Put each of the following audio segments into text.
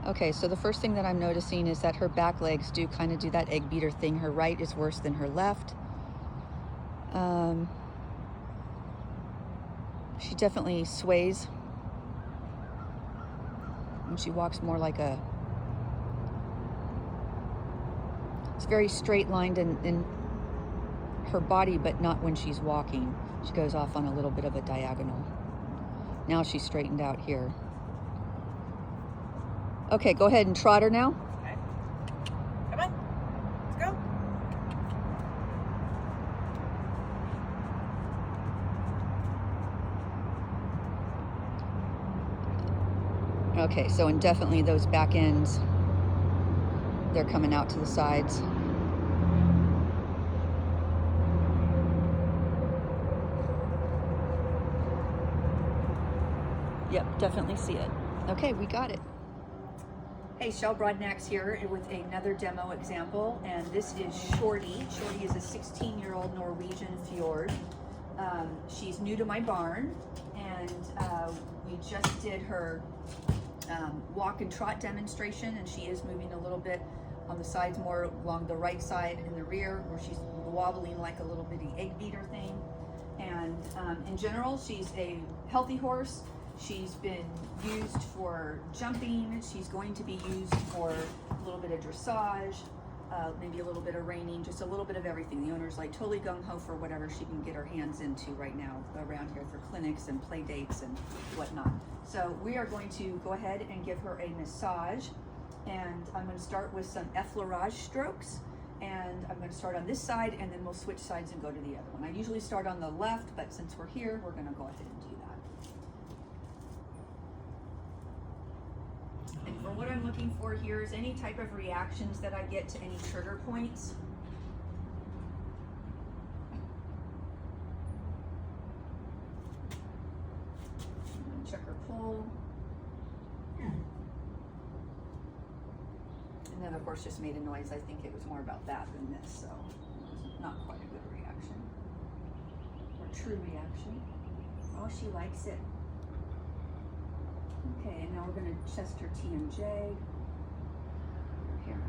Okay, so the first thing that I'm noticing is that her back legs do kind of do that egg beater thing. Her right is worse than her left. She definitely sways. And she walks more like a... It's very straight lined in her body, but not when she's walking. She goes off on a little bit of a diagonal. Now she's straightened out here. Okay, go ahead and trot her now. Okay. Come on. Let's go. Okay, so and definitely those back ends, they're coming out to the sides. Yep, definitely see it. Okay, we got it. Hey, Shell Broadnax here with another demo example, and this is Shorty. Shorty is a 16-year-old Norwegian fjord. She's new to my barn, and we just did her walk and trot demonstration, and she is moving a little bit on the sides, more along the right side and the rear, where she's wobbling like a little bitty egg beater thing. And in general, she's a healthy horse. She's been used for jumping. She's going to be used for a little bit of dressage, maybe a little bit of reining, just a little bit of everything. The owner's like totally gung-ho for whatever she can get her hands into right now around here for clinics and play dates and whatnot. So we are going to go ahead and give her a massage, and I'm going to start with some effleurage strokes. And I'm going to start on this side, and then we'll switch sides and go to the other one. I usually start on the left, but since we're here, we're going to go ahead and do that. And for what I'm looking for here is any type of reactions that I get to any trigger points. Check her pull. And then of course just made a noise. I think it was more about that than this, so it was not quite a good reaction. Or true reaction. Oh, she likes it. Okay, and now we're going to test her TMJ. Here.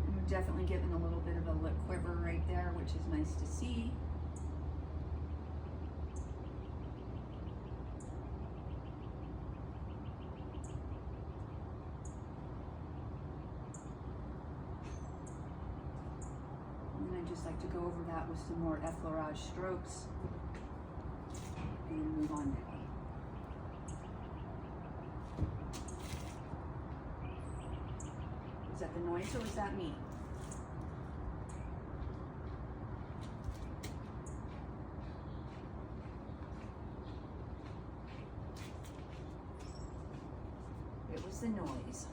And we're definitely getting a little bit of a lip quiver right there, which is nice to see. Just like to go over that with some more effleurage strokes and move on now. Was that the noise or was that me? It was the noise.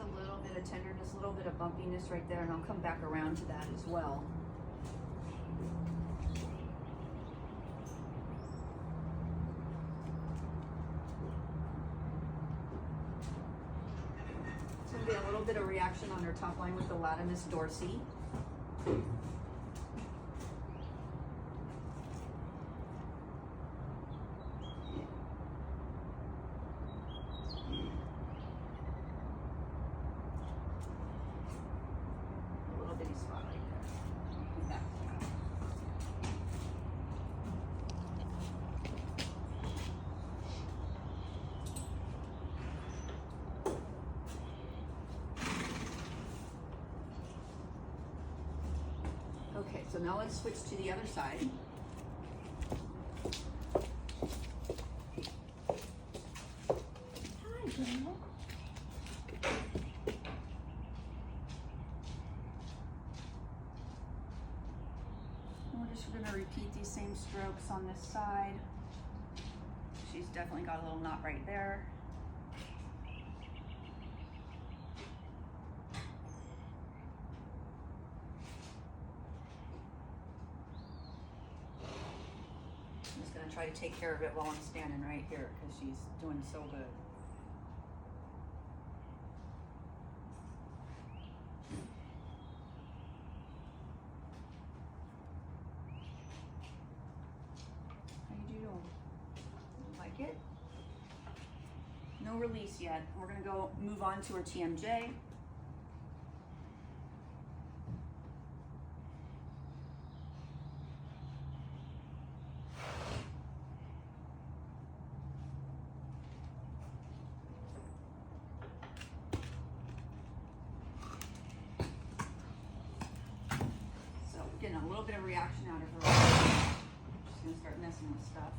A little bit of tenderness, a little bit of bumpiness right there, and I'll come back around to that as well. It's going to be a little bit of reaction on her top line with the latimus dorsi. Spot right there. Back. Okay, so now let's switch to the other side. Hi, girl. We're going to repeat these same strokes on this side. she's definitely got a little knot right there. I'm just gonna try to take care of it while I'm standing right here because she's doing so good. Like it? No release yet. We're gonna go move on to our TMJ. So getting a little bit of reaction out of her. I'm just gonna start messing with stuff.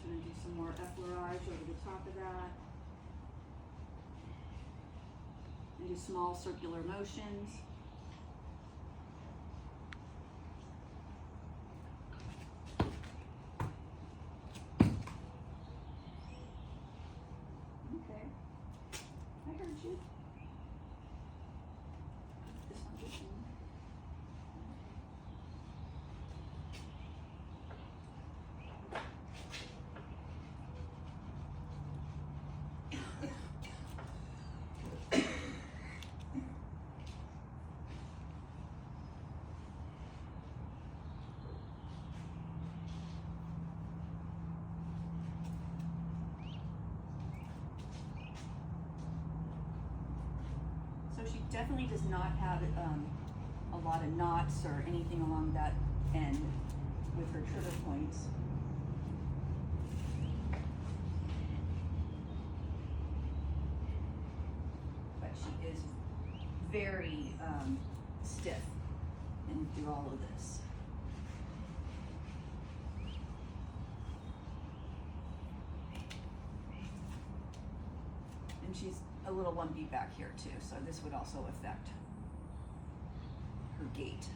Gonna do some more effleurage over the top of that. And do small circular motions. Okay, I heard you. This one, this one. She definitely does not have a lot of knots or anything along that end with her trigger points. But she is very stiff through all of this. And she's a little lumpy back here too, so this would also affect her gait.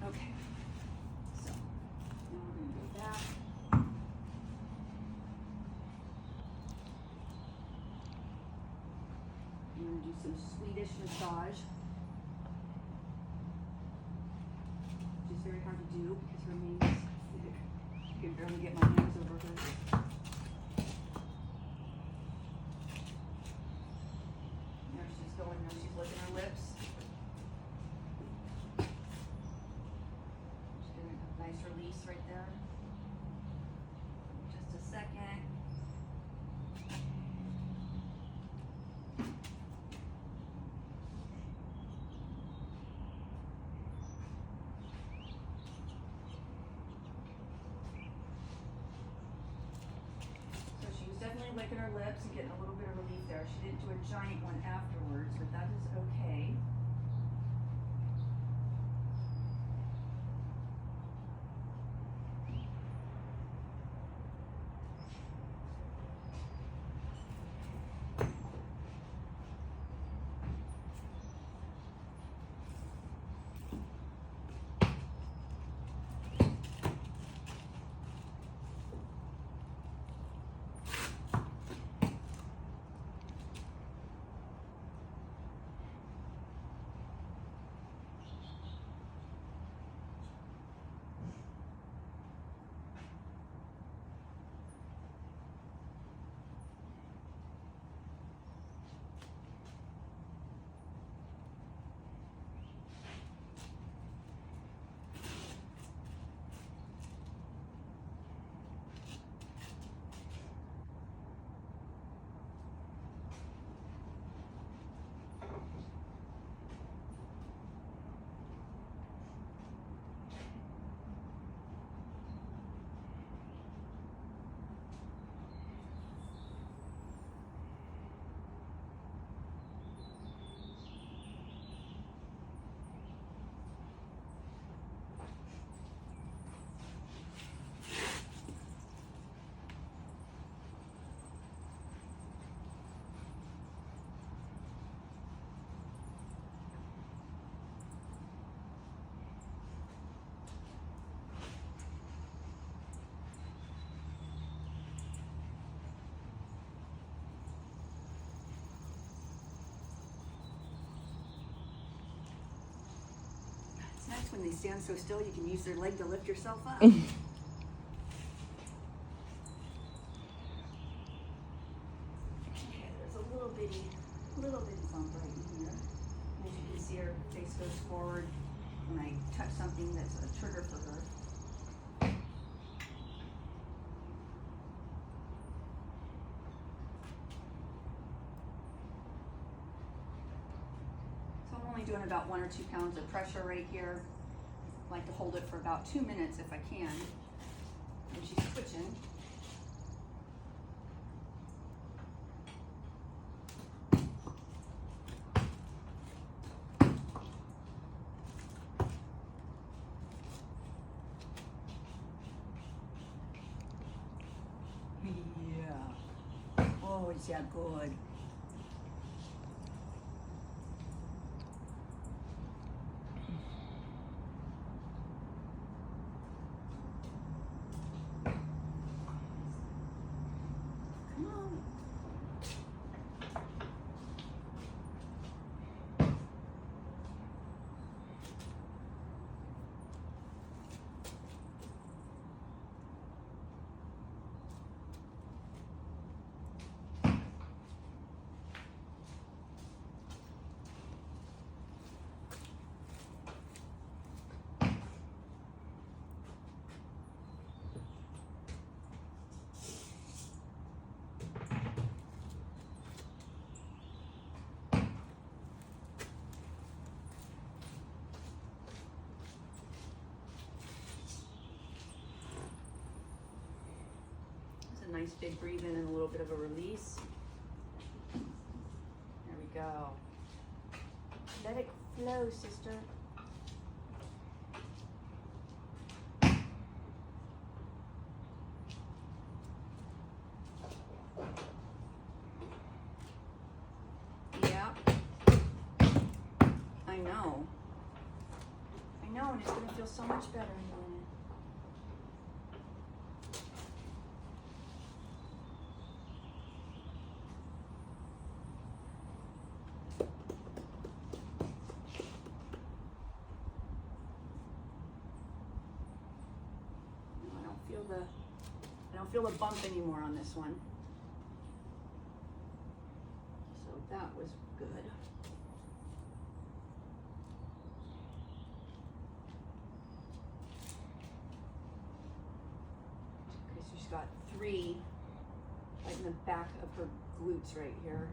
Okay, so now we're going to go back. I'm going to do some Swedish massage, which is very hard to do because her mane is thick. I can barely get my hands over her. There she's going, now she's licking her lips. Just getting a nice release right there. Just a second. Definitely licking her lips and getting a little bit of relief there. She didn't do a giant one afterwards, but that is okay. cats, when they stand so still, you can use their leg to lift yourself up. Little bitty bump right in here. As you can see, her face goes forward when I touch something that's a trigger for her. So I'm only doing about 1 or 2 pounds of pressure right here. I like to hold it for about 2 minutes if I can. And she's twitching. Oh, is that good? Come on. Nice big breathe in and a little bit of a release. There we go. Let it flow, sister. Yeah. I know, and it's gonna feel so much better in a minute. I don't feel the bump anymore on this one. So that was good. Okay, so she's got 3 right in the back of her glutes right here.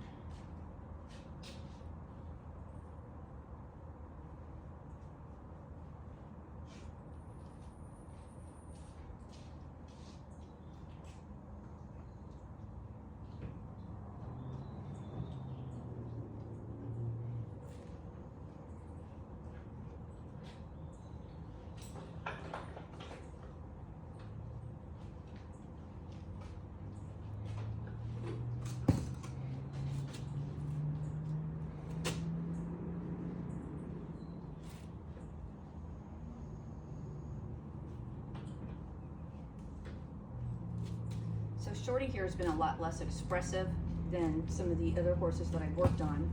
So Shorty here has been a lot less expressive than some of the other horses that I've worked on.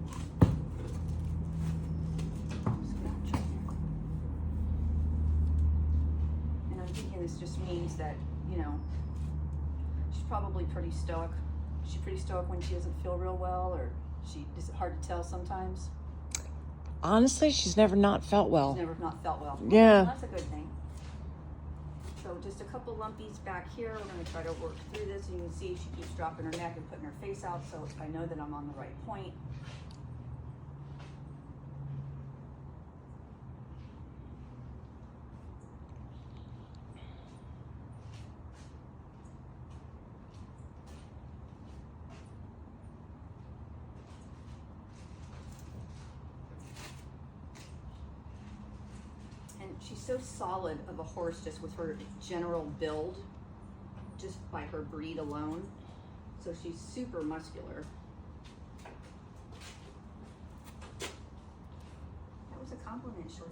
And I'm thinking this just means that, you know, she's probably pretty stoic. She's pretty stoic when she doesn't feel real well, or is it hard to tell sometimes? Honestly, she's never not felt well. She's never not felt well. Yeah. Well, that's a good thing. So just a couple lumpies back here. We're going to try to work through this. And you can see she keeps dropping her neck and putting her face out, so I know that I'm on the right point. She's so solid of a horse just with her general build, just by her breed alone. So she's super muscular. That was a compliment, Shorty.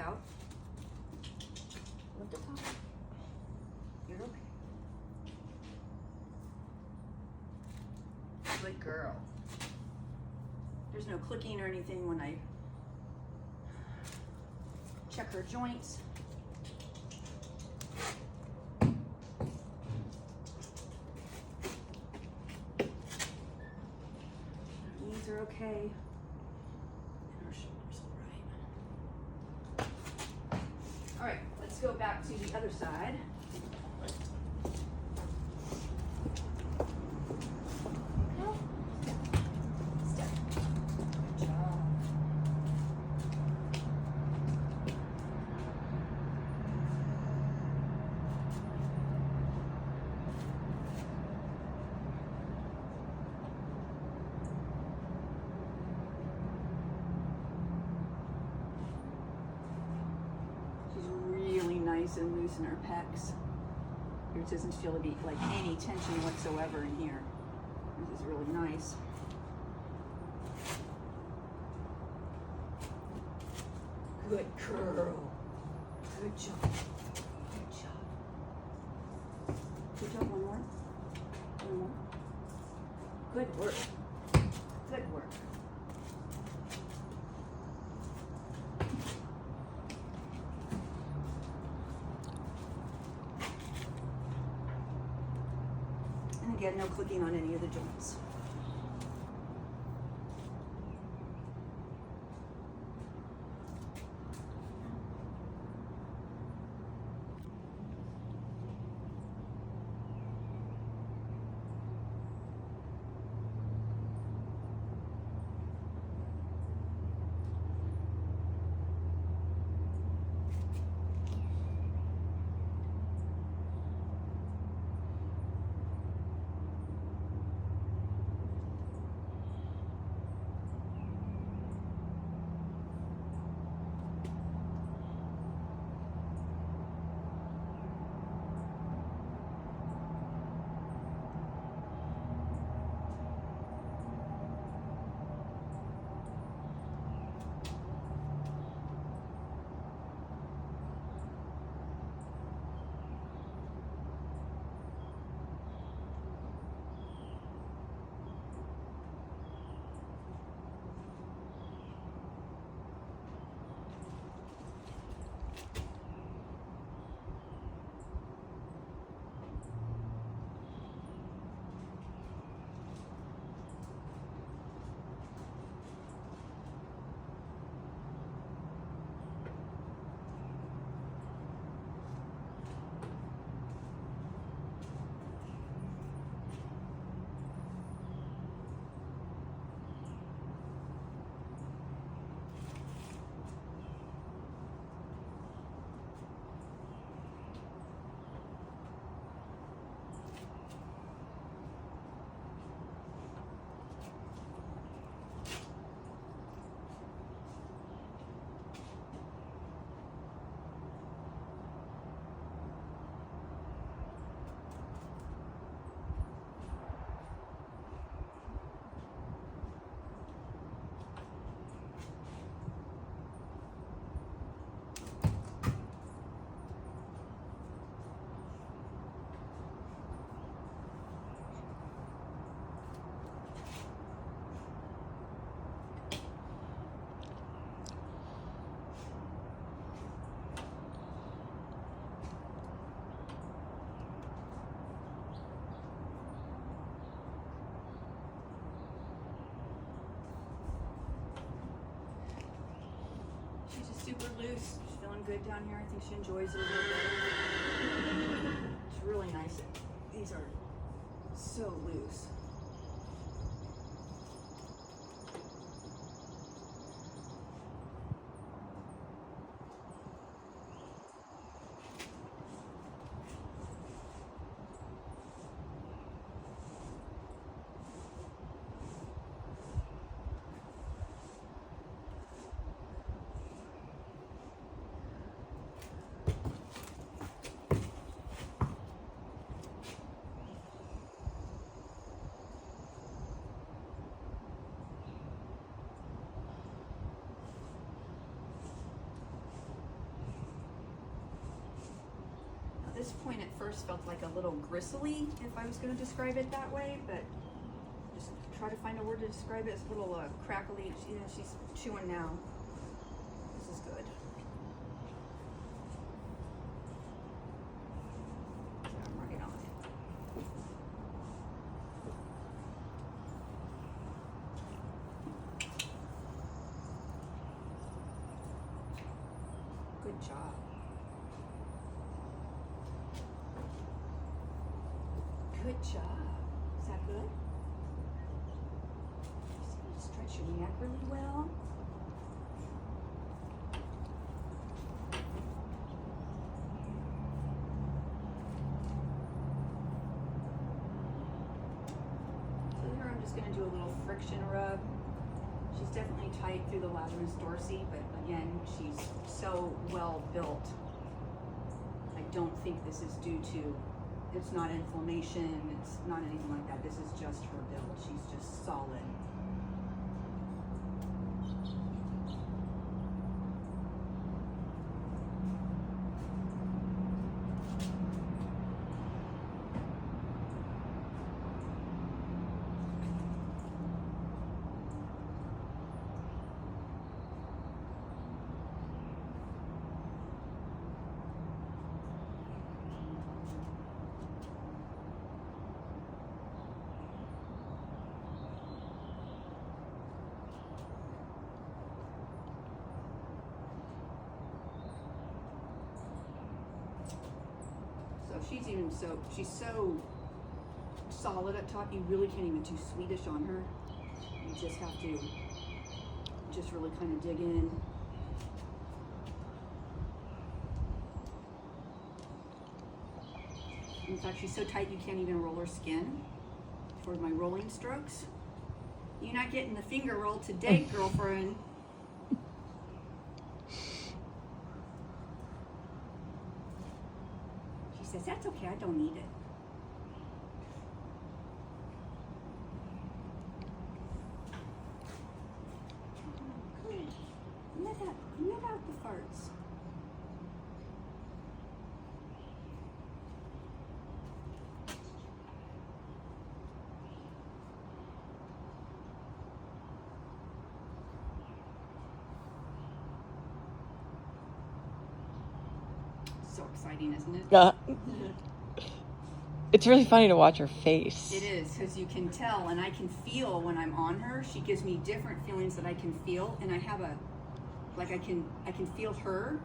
out. Lift it up. You're okay. Good girl. There's no clicking or anything when I check her joints. Her knees are okay. And her shoulders all right. All right, let's go back to the other side. Step. Good job. She's really nice and loose in her pecs. There doesn't feel to be like any tension whatsoever in here. This is really nice. Good girl. Good job. Good job. Good job. One more. One more. Good work. Good work. And again, no clicking on any of the joints. Super loose. She's feeling good down here. I think she enjoys it a little bit. It's really nice. These are so loose. this point at first felt like a little gristly, if I was going to describe it that way, but just try to find a word to describe it. It's a little crackly. She's chewing now. This is good. I'm right on it. Good job. Good job. Is that good? Just gonna stretch your neck really well. So here I'm just gonna do a little friction rub. She's definitely tight through the latimus dorsi, but again, she's so well built. I don't think this is due to, it's not inflammation, it's not anything like that. This is just her build. She's just solid. She's so solid up top, you really can't even do Swedish on her. You just have to just really kind of dig in. In fact, she's so tight you can't even roll her skin for my rolling strokes. You're not getting the finger roll today, girlfriend. She says, that's okay, I don't need it. Good. Let out the farts. So exciting, isn't it? It's really funny to watch her face. It is, because you can tell, and I can feel when I'm on her. She gives me different feelings that I can feel, and I have a, like I can feel her,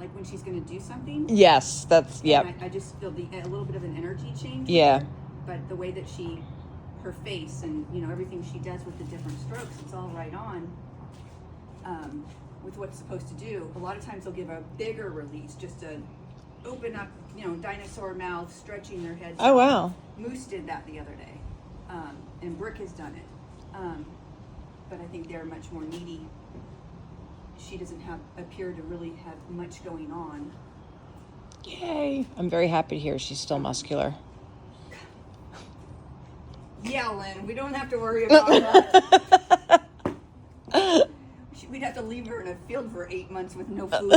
like when she's going to do something. Yes, that's, yep. I just feel a little bit of an energy change. Yeah. With her, but the way that her face and, everything she does with the different strokes, it's all right on with what's supposed to do. A lot of times they'll give a bigger release, just to open up, dinosaur mouth, stretching their heads. Oh, wow. Moose did that the other day, and Brooke has done it. But I think they're much more needy. She doesn't appear to really have much going on. Yay. I'm very happy to hear she's still muscular. Yeah, Lynn, we don't have to worry about that. We'd have to leave her in a field for 8 months with no food.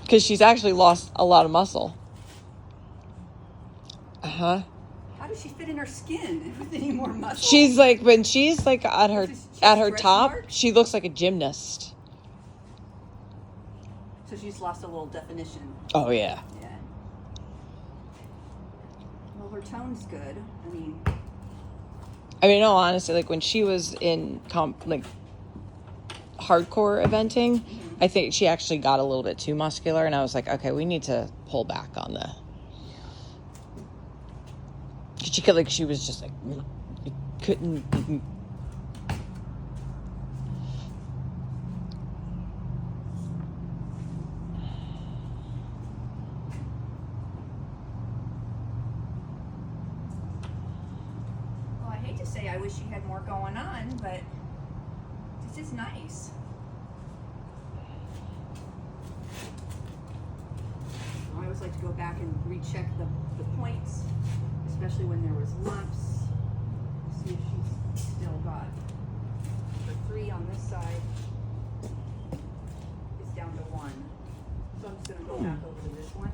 Because she's actually lost a lot of muscle. Uh-huh. How does she fit in her skin with any more muscle? She's like, when she's like at her top, marks? she looks like a gymnast. So she's lost a little definition. Oh, yeah. Yeah. Well, her tone's good. No, honestly, like when she was in hardcore eventing, I think she actually got a little bit too muscular, and I was like, okay, we need to pull back on the. She could, she was just like, you couldn't. Well, I hate to say I wish she had more going on, but this is nice. I always like to go back and recheck the points, especially when there was lumps. See if she's still got the 3 on this side. It's down back over to this one.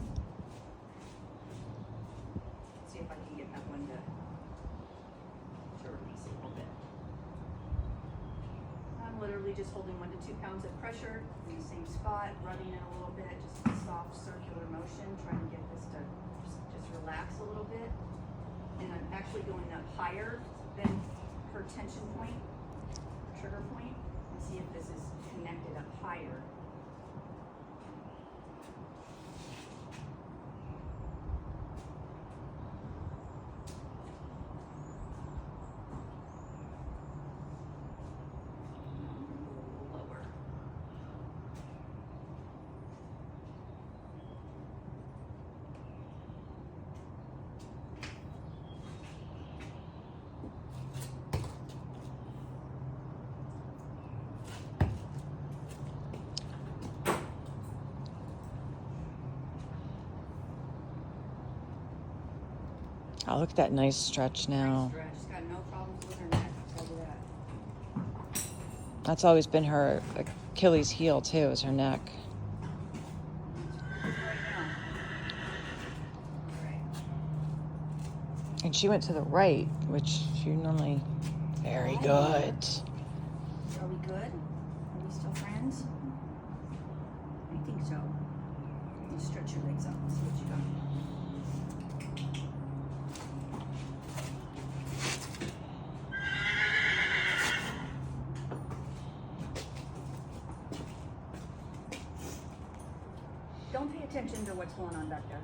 See if I can get that one to release a little bit. I'm literally just holding 1 to 2 pounds of pressure in the same spot, rubbing it a little bit, just a soft circular motion, trying to get this to just relax a little bit. And I'm actually going up higher than her tension point, trigger point, and see if this is connected up higher. Lower. Oh, look at that nice stretch now. Nice stretch. She's got no problems with her neck, I'll tell you that. That's always been her Achilles heel too, is her neck. Right now. Right. And she went to the right, which she normally very good. Are we good? Are we still friends? I think so. You stretch your legs out and see what you got. Don't pay attention to what's going on back there.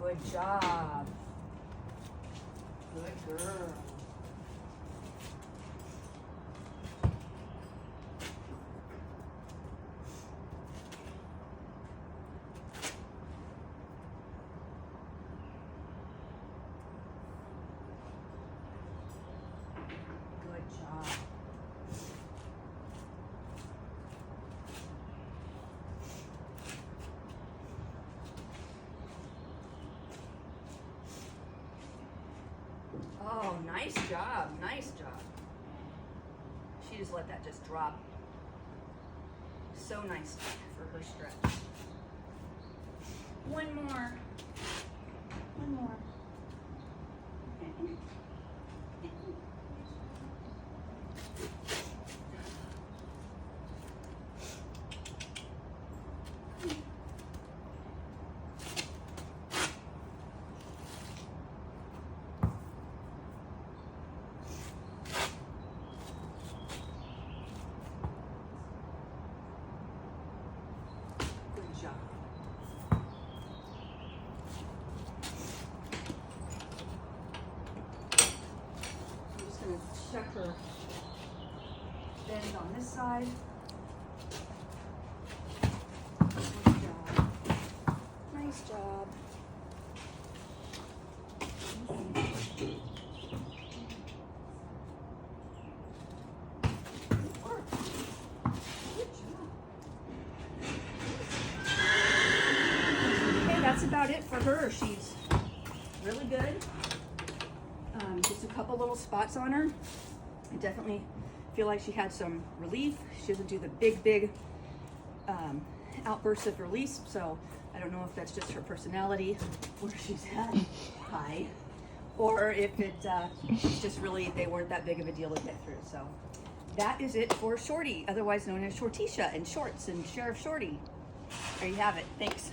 Good job. Good girl. Good job. Oh, nice job, nice job. She just let that just drop. So nice for her stretch. One more. One more. Good job. I'm just going to check her bend on this side. Good job. Nice job. Good work. Good job. Okay, that's about it for her. She's really good. Just a couple little spots on her. I definitely feel like she had some relief. She doesn't do the big outbursts of release, so I don't know if that's just her personality, where she's at high, or if it's just really they weren't that big of a deal to get through. So that is it for Shorty, otherwise known as Shortisha and Shorts and Sheriff Shorty. There you have it. Thanks.